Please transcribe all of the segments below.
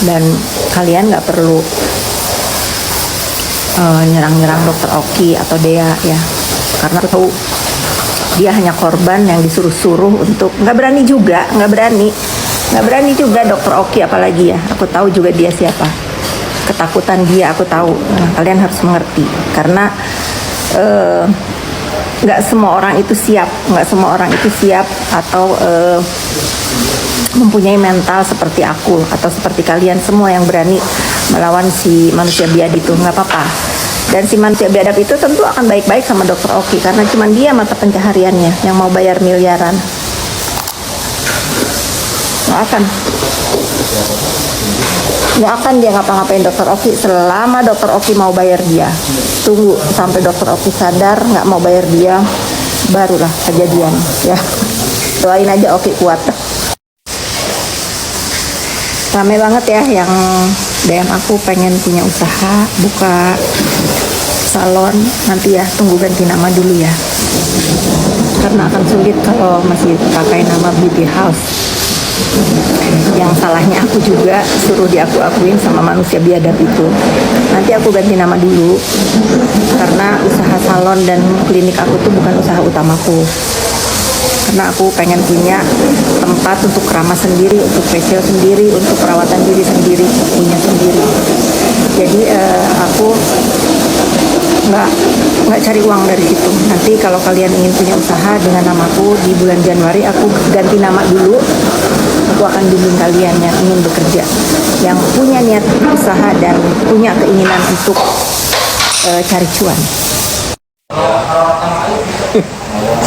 Dan kalian nggak perlu nyerang-nyerang dokter Oki atau Dea ya, karena aku tahu dia hanya korban yang disuruh-suruh untuk nggak berani juga dokter Oki, apalagi ya, aku tahu juga dia siapa, ketakutan dia aku tahu. Nah, kalian harus mengerti karena nggak semua orang itu siap atau mempunyai mental seperti aku atau seperti kalian semua yang berani melawan si manusia biadab itu. Nggak apa-apa, dan si manusia biadab itu tentu akan baik-baik sama dokter Oki karena cuma dia mata pencahariannya yang mau bayar miliaran. Nggak akan dia ngapa-ngapain dokter Oki selama dokter Oki mau bayar dia. Tunggu sampai dokter Oki sadar nggak mau bayar dia, barulah kejadian ya. Doain aja Oki kuat. Rame banget ya yang DM aku pengen punya usaha, buka salon. Nanti ya tunggu ganti nama dulu ya, karena akan sulit kalau masih pakai nama Beauty House. Yang salahnya aku juga suruh diaku-akuin sama manusia biadab itu. Nanti aku ganti nama dulu, karena usaha salon dan klinik aku tuh bukan usaha utamaku. Karena aku pengen punya tempat untuk keramas sendiri, untuk facial sendiri, untuk perawatan diri sendiri, punya sendiri. Jadi aku nggak cari uang dari situ. Nanti kalau kalian ingin punya usaha dengan namaku di bulan Januari, aku ganti nama dulu. Aku akan bimbing kalian yang ingin bekerja, yang punya niat usaha dan punya keinginan untuk cari cuan.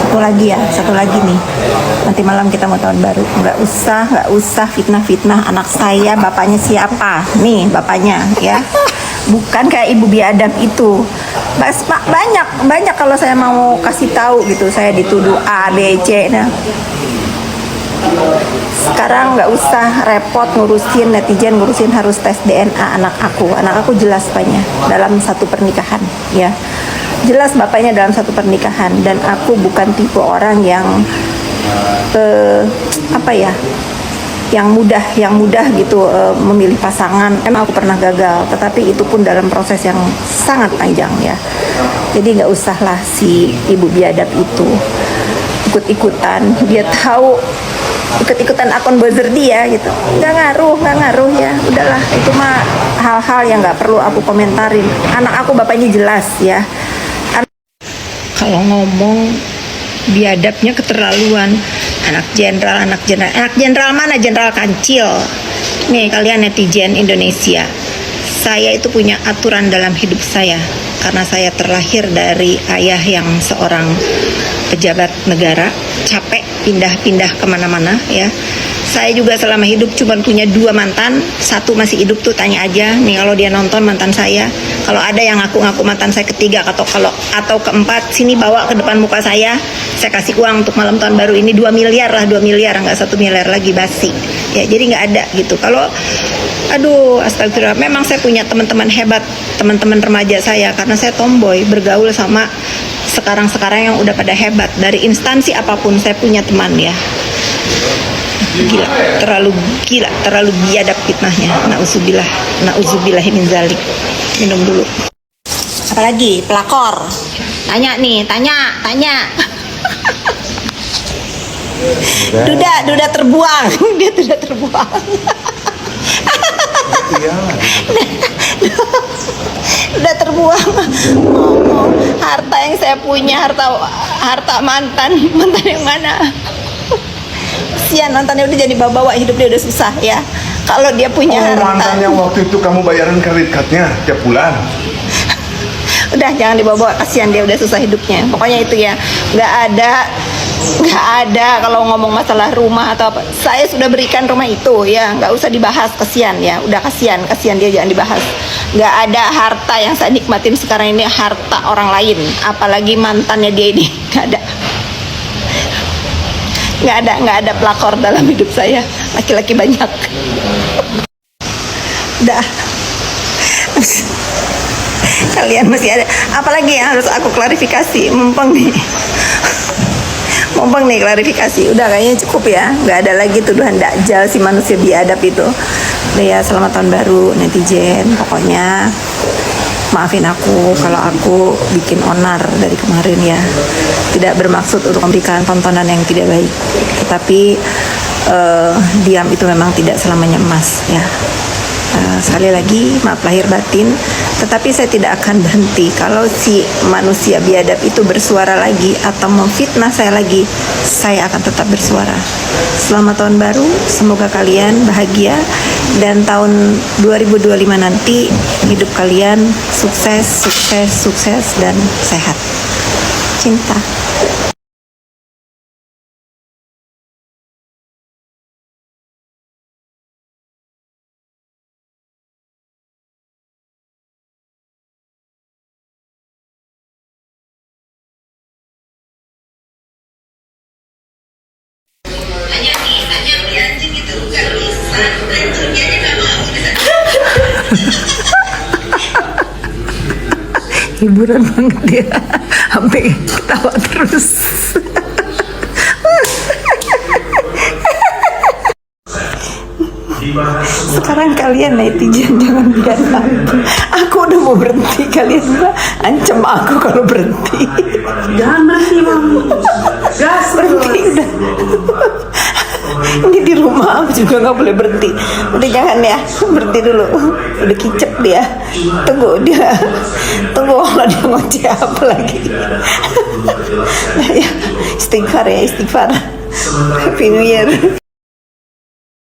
Satu lagi nih, nanti malam kita mau tahun baru. Nggak usah fitnah anak saya, bapaknya siapa nih, bapaknya ya, bukan kayak ibu biadab itu. Banyak kalau saya mau kasih tahu gitu, saya dituduh A B C. Nah sekarang nggak usah repot ngurusin netizen, ngurusin harus tes DNA anak aku jelas bapaknya dalam satu pernikahan ya, jelas bapaknya dalam satu pernikahan. Dan aku bukan tipe orang yang yang mudah gitu memilih pasangan. Emang aku pernah gagal, tetapi itu pun dalam proses yang sangat panjang ya. Jadi nggak usahlah si ibu biadab itu ikut-ikutan. Dia tahu ikut-ikutan akun buzzer dia gitu, nggak ngaruh ya. Udahlah, itu mah hal-hal yang nggak perlu aku komentarin. Anak aku bapaknya jelas ya. Kalau ngomong biadabnya keterlaluan. Anak jenderal mana? Jenderal kancil. Nih kalian netizen Indonesia, saya itu punya aturan dalam hidup saya karena saya terlahir dari ayah yang seorang pejabat negara, capek pindah-pindah kemana-mana ya. Saya juga selama hidup cuma punya 2 mantan, satu masih hidup tuh, tanya aja nih kalau dia nonton mantan saya. Kalau ada yang ngaku-ngaku mantan saya ketiga atau keempat, sini bawa ke depan muka saya kasih uang untuk malam tahun baru ini 2 miliar lah, 2 miliar, nggak 1 miliar lagi basi. Ya jadi nggak ada gitu. Kalau aduh astagfirullah, memang saya punya teman-teman hebat, teman-teman remaja saya, karena saya tomboy bergaul sama sekarang yang udah pada hebat dari instansi apapun. Saya punya teman ya, terlalu biadab fitnahnya. Nauzubillah min zalik. Minum dulu. Apalagi pelakor, tanya Duda terbuang. Dia tidak terbuang. Udah terbuang. Harta yang saya punya, harta mantan yang mana? Kasihan mantannya udah jadi bawa hidup dia udah susah ya. Kalau dia punya harta. Mantan yang waktu itu kamu bayarin kredit cardnya tiap bulan. Udah jangan dibawa, kasihan dia udah susah hidupnya. Pokoknya itu ya, nggak ada kalau ngomong masalah rumah atau apa. Saya sudah berikan rumah itu ya, nggak usah dibahas, kasihan ya. Udah kasihan dia, jangan dibahas. Nggak ada harta yang saya nikmatin sekarang ini, harta orang lain, apalagi mantannya dia ini. Nggak ada pelakor dalam hidup saya, laki-laki banyak. Udah. Kalian masih ada apalagi yang harus aku klarifikasi? Mumpung nih klarifikasi. Udah kayaknya cukup ya, nggak ada lagi tuduhan dakjal si manusia biadab itu. Udah ya, selamat tahun baru netizen. Pokoknya maafin aku kalau aku bikin onar dari kemarin ya. Tidak bermaksud untuk memberikan tontonan yang tidak baik. Tetapi diam itu memang tidak selamanya emas ya. Sekali lagi maaf lahir batin, tetapi saya tidak akan berhenti. Kalau si manusia biadab itu bersuara lagi atau memfitnah saya lagi, saya akan tetap bersuara. Selamat tahun baru, semoga kalian bahagia dan tahun 2025 nanti hidup kalian sukses, sukses, sukses dan sehat. Cinta. Hiburan banget dia, sampai ketawa terus. Sekarang kalian netizen jangan biar aku. Aku udah mau berhenti, kalian juga ancam aku kalau berhenti. Jangan berhenti, Mam. Gas Berhenti udah. Ini di rumah aku juga nggak boleh berhenti. Udah jangan ya, berhenti dulu. Udah kicep dia. Tunggu dia. Tunggu kalau dia ngoceh apa lagi. Nah ya, istighfar ya, istighfar. Happy New Year.